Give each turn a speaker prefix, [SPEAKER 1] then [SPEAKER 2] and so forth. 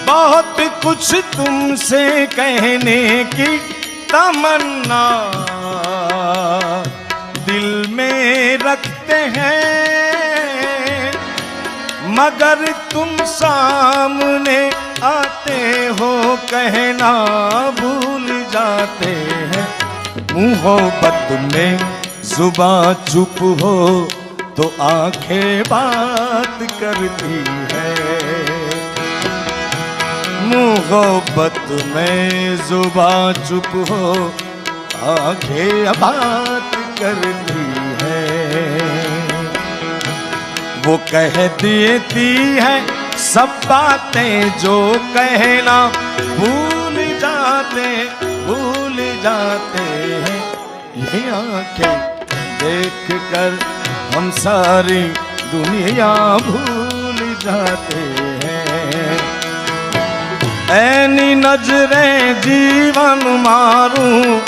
[SPEAKER 1] बहुत कुछ तुमसे कहने की तमन्ना दिल में रखते हैं, मगर तुम सामने आते हो कहना भूल जाते हैं। मोहब्बत में जुबां चुप हो तो आंखें बात करती है। मोहब्बत में जुबां चुप हो आंखें बात करती है। वो कह देती है सब बातें जो कहना भूल जाते हैं। ये आंखें देख कर हम सारी दुनिया भूल जाते हैं। ऐनी नजरें जीवन मारूं